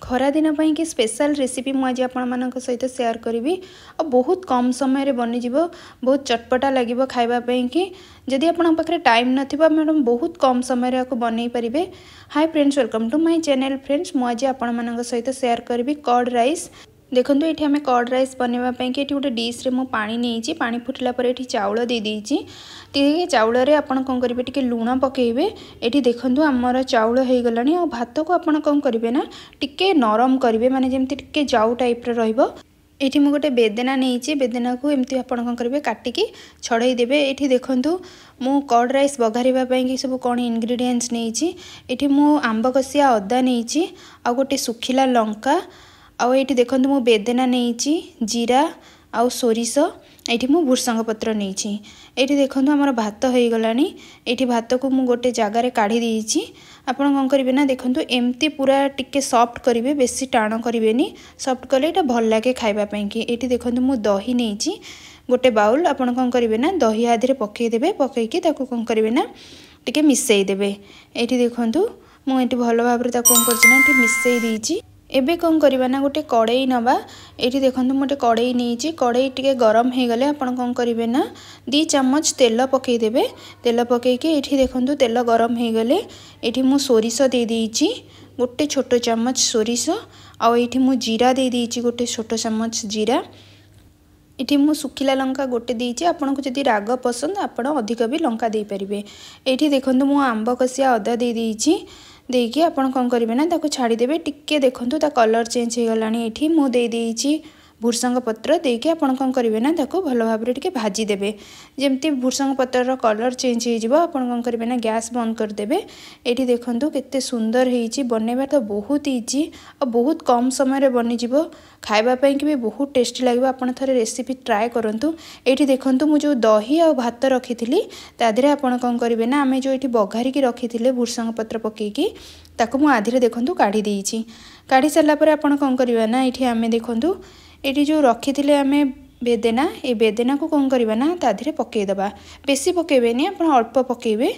खरा दिन पाई कि स्पेशल रेसिपी मुझे आपण सहित शेयर करी और बहुत कम समय बनी जीवो बहुत चटपटा लगे खावाई कि जदि आपण पाखे टाइम नथिबा मैडम बहुत कम समय बन पारे। Hi friends, welcome to my channel. Friends मुझे आपण सहित शेयर करी कर्ड राइस। देखो ये आम कर्ड राइस बनवाई कि गोटे डिश रे मु पानी नहीं पानी फुटला पर ये चाउल दे देती चाउल आपड़ कौन करेंगे टी लुण पकेबे। ये देखो आमर चाउल हो गला और भात को आपड़ कौन करेंगे ना टिके नरम करेंगे माने जमती टिके जाऊ टाइप रहिबो। ये मुझे गोटे बेदेना नहीं बेदेना को एमती आप कौन करेंगे काटिकी छड़े देवे। ये देखूँ मु कर्ड राइस बघारे सब कौन इनग्रेडिएंट्स नहीं ये मु आंब कसिया अदा नहीं आ गोटे सुखिला लंका आउ ये देखो मु बेदेना नहीं जीरा आउ सोरिष ये मु भुर्संग पत्र नहीं। ये देखो आमर भात हो गला। ये भात को मु गोटे जगार काढ़ी देती आपड़ कौन करेंगे ना देखो एमती पूरा टिके सॉफ्ट करेंगे बेसी टाण करेंगे सॉफ्ट कले ये भल लगे खावाई कि। ये देखो मु दही नहीं गोटे बाउल आपड़ कौन करेंगे ना दही आधे पकईदे पकईकी कौन करेंगे ना टिके मिसईदेवे। ये देखो मुझे भल भाव में कौन कर मिसई देती। एबे कौन करवा ना गोटे कड़ई नवा। ये देखो गोटे कड़ई नहीं कड़ई टिके गरम हो गले आपड़ कौन करेंगे ना 2 चम्मच तेल पकईदेवे। तेल पकईकी ये देखो तेल गरम हो गले ये मु सोरिष दे देती गोटे छोट चम्मच सोरिष आउ ये मु जीरा दे देती गोटे छोट चम्मच जीरा। ये मु सुखिला लंका गोटे देती आपन को जदि राग पसंद आपड़ अधिक भी लंका दे पारिबे। ये देखो मु आंब कसिया अदा दे देती देकी आपन कौन करेंगे ना ताको छाड़ीदेवे टिके देखो ता कलर चेंज हो गला। ये मु दे देती भुर्संग पत्र देकी आपन कौन करेंगे ना ताको भल भाव में टिके भाजी देबे। जेमती भुर्संग पत्र कलर चेंज हो आपन कौन करेंगे ना गैस बंद करदेवे। ये देखो केते सुंदर होईची बनैबा तो बहुत इजी और बहुत कम समय बनी जीवो खावाई कि भी बहुत टेस्टी लगे। आपन थरे रेसिपी ट्राए करंतु। ये देखो मुझे जो दही और भात रखी थी तादे आपन कौन करेंगे ना आम जो ये बघारिकी रखी थे भुर्संग पत्र पकईकी ताको मु आधे देखो काढ़ी देती। काढ़ी सारा पर आपन कौन करवा ना ये आम देखो ये जो रखी थे आम बेदेना ये बेदेना को कौन करवा ना ताधे पकईदबा बेसी पकईबेनी आप अल्प पकईबे।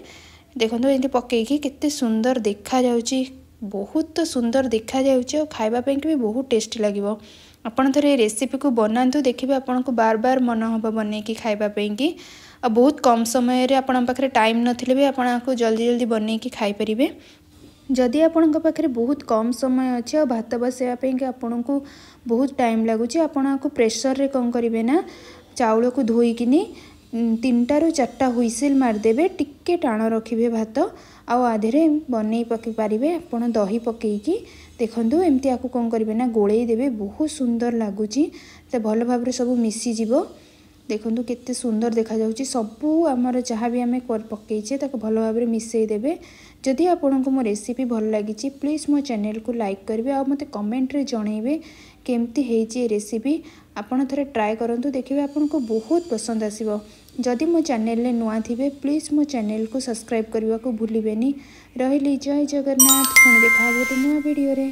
देखो ये पकईकी केते सुंदर देखा जाउची बहुत सुंदर देखा जाउची और खावाई कि भी बहुत टेस्टी लगे। आपन थरे रेसिपी को बनातु देखिए आपन को बार बार मन हम बनईकी खावाई कि और बहुत कम समय आपन पाखे टाइम नथिले भी आपन को जल्दी जल्दी बनईकी खाई परिबे। जदि आपण पाखे बहुत कम समय अच्छे और भात बसैवाई कि आपन को बहुत टाइम लगुच आपन को प्रेसर रे कौन करेंगे ना चाउल को धोईकिनी 3 ରୁ 4 हुइसिल मारदेवे टिके टाण रखिए भात आउ आधे बनई पकई पारे। आपड़ दही पकईकी देखो एमती आपको कौन करेंगे ना गोलई देवे बहुत सुंदर लगुच भल भाव में सब मिसीज। देखो केते सुंदर देखा जाउची सबू आमर जहाँ भी आम पकईचे भल भाव में मिसईदेवे। जदि आपन को मो रेसिपी भल लगी प्लीज़ मो चैनल को लाइक करेंगे और मत कमेंट रे जनइबे केमती है रेसिपी। आपन थरे ट्राए करंतु देखिए आपन को बहुत पसंद आसीबो। जदि मो चैनल ले नुआ थिबे प्लीज़ मो चैनल को सब्सक्राइब करने को भूलिबेनी। रहिली जय जगन्नाथ। पुणी देखा गोटे नुआ वीडियो रे।